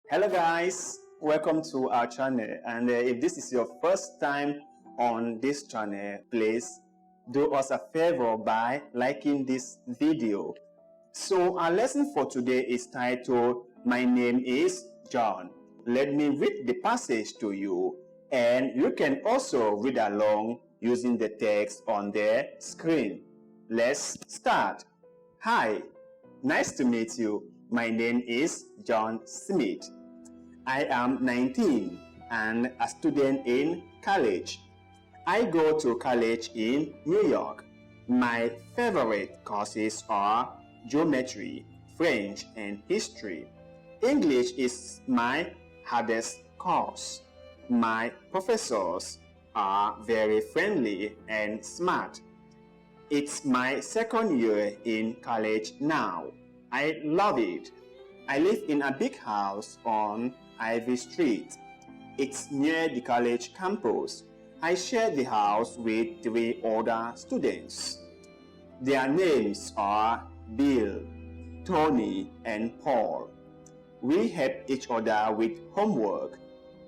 Hello guys, welcome to our channel, and if this is your first time on this channel, please do us a favor by liking this video. So our lesson for today is titled My Name is John. Let me read the passage to you, and you can also read along using the text on the screen. Let's start. Hi, nice to meet you. My name is John Smith. I am 19 and a student in college. I go to college in New York. My favorite courses are geometry, French, and history. English is my hardest course. My professors are very friendly and smart. It's my second year in college now. I love it. I live in a big house on Ivy Street. It's near the college campus. I share the house with 3 other students. Their names are Bill, Tony, and Paul. We help each other with homework.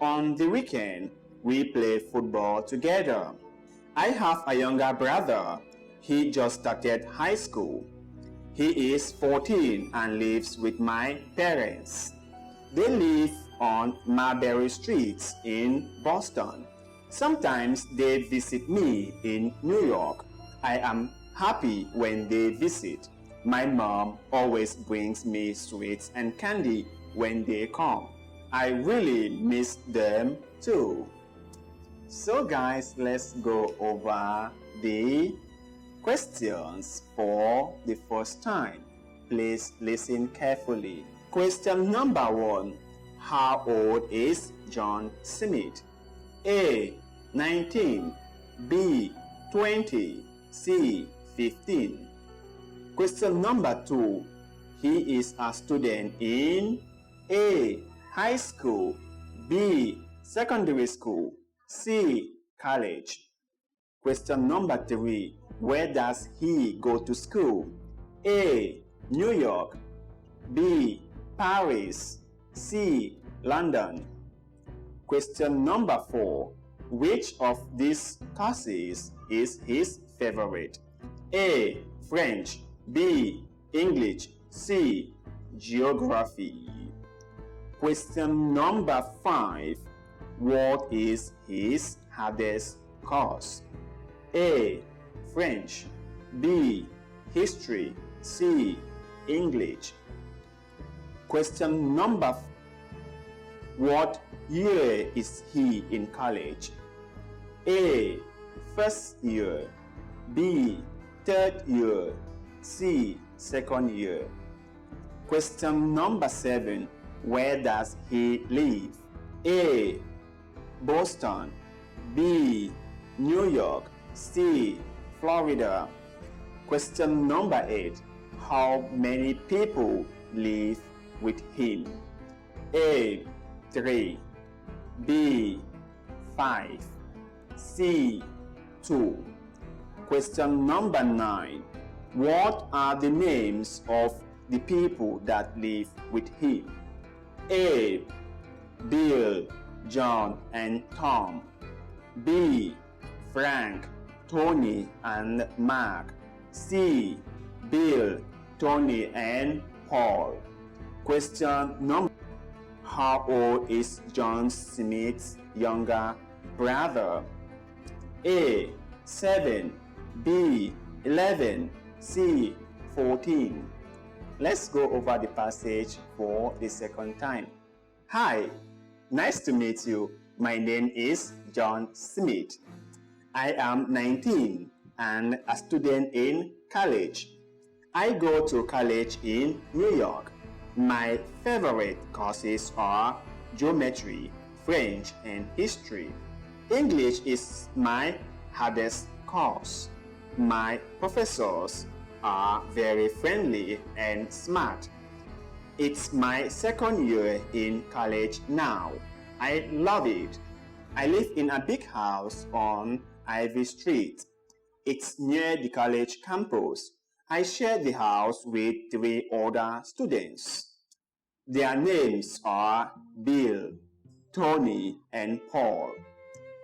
On the weekend, we play football together. I have a younger brother. He just started high school. He is 14 and lives with my parents. They live on Marbury Street in Boston. Sometimes they visit me in New York. I am happy when they visit. My mom always brings me sweets and candy when they come. I really miss them too. So guys, let's go over the questions for the first time. Please listen carefully. Question number 1. How old is John Smith? A. 19. B. 20. C. 15. Question number 2. He is a student in A. High school, B. Secondary school, C. College. Question number 3. Where does he go to school? A. New York, B. Paris, C. London. Question number 4. Which of these courses is his favorite? A. French, B. English, C. Geography. Question number 5. What is his hardest course? A. French, B. History, C. English. Question number 5. What year is he in college? A. First year, B. Third year, C. Second year. Question number 7. Where does he live? A. Boston, B. New York, C. Florida. Question number 8. How many people live with him? A. 3, B. 5, C. 2. Question number 9. What are the names of the people that live with him? A. Bill, John, and Tom. B. Frank, Tony, and Mark. C. Bill, Tony, and Paul. Question number. How old is John Smith's younger brother? A. 7, B. 11, C. 14. Let's go over the passage for the second time. Hi, nice to meet you. My name is John Smith. I am 19 and a student in college. I go to college in New York. My favorite courses are geometry, French, and history. English is my hardest course. My professors are very friendly and smart. It's my second year in college now. I love it. I live in a big house on Ivy Street. It's near the college campus. I share the house with 3 other students. Their names are Bill, Tony, and Paul.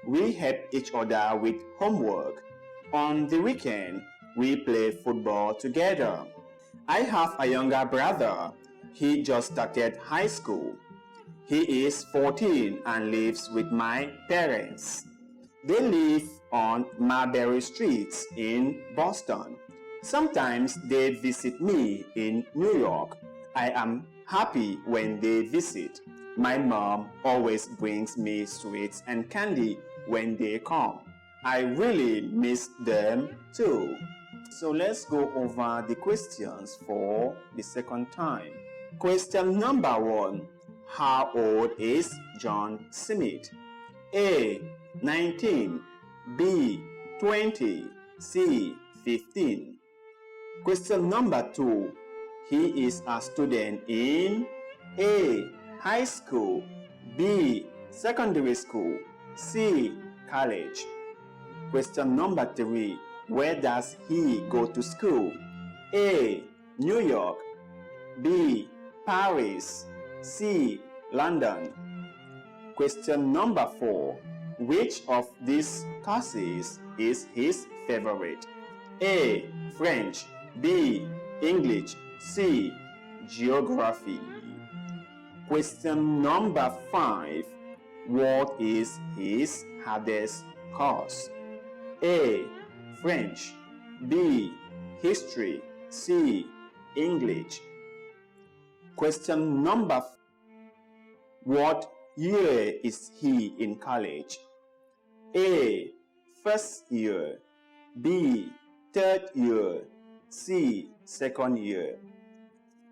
We help each other with homework. On the weekend, we play football together. I have a younger brother. He just started high school. He is 14 and lives with my parents. They live on Marbury Street in Boston. Sometimes they visit me in New York. I am happy when they visit. My mom always brings me sweets and candy when they come. I really miss them too. So let's go over the questions for the second time. Question number 1. How old is John Smith? A. 19, B. 20, C. 15. Question number 2. He is a student in A. High school, B. Secondary school, C. College. Question number 3. Where does he go to school? A. New York, B. Paris, C. London. Question number 4. Which of these courses is his favorite? A. French, B. English, C. Geography. Question number 5. What is his hardest course? A. French, B. History, C. English. Question number 5. What year is he in college? A. First year, B. Third year, C. Second year.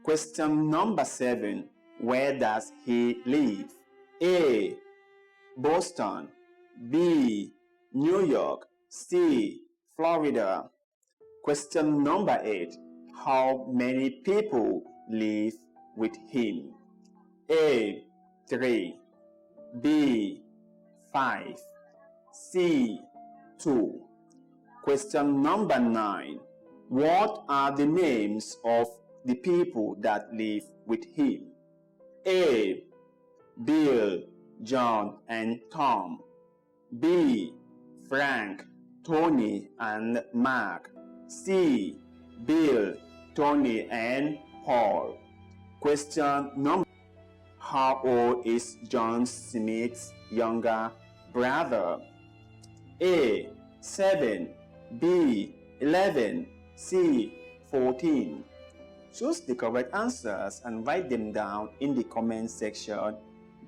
Question number 7. Where does he live? A. Boston, B. New York, C. Florida. Question number 8. How many people live with him? A. 3, B. 5, C. 2. Question number 9. What are the names of the people that live with him? A. Bill, John, and Tom. B. Frank, Tony, and Mark. C. Bill, Tony, and Paul. Question number. How old is John Smith's younger brother? A. 7, B. 11, C. 14. Choose the correct answers and write them down in the comment section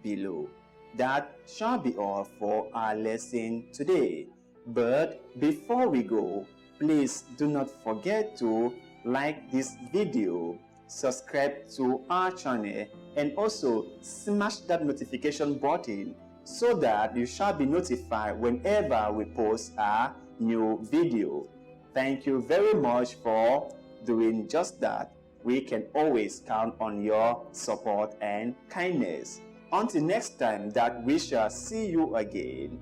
below. That shall be all for our lesson today. But before we go, please do not forget to like this video, subscribe to our channel, and also smash that notification button so that you shall be notified whenever we post a new video. Thank you very much for doing just that. We can always count on your support and kindness. Until next time that we shall see you again,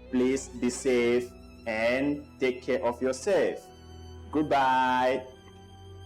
please be safe and take care of yourself. Goodbye.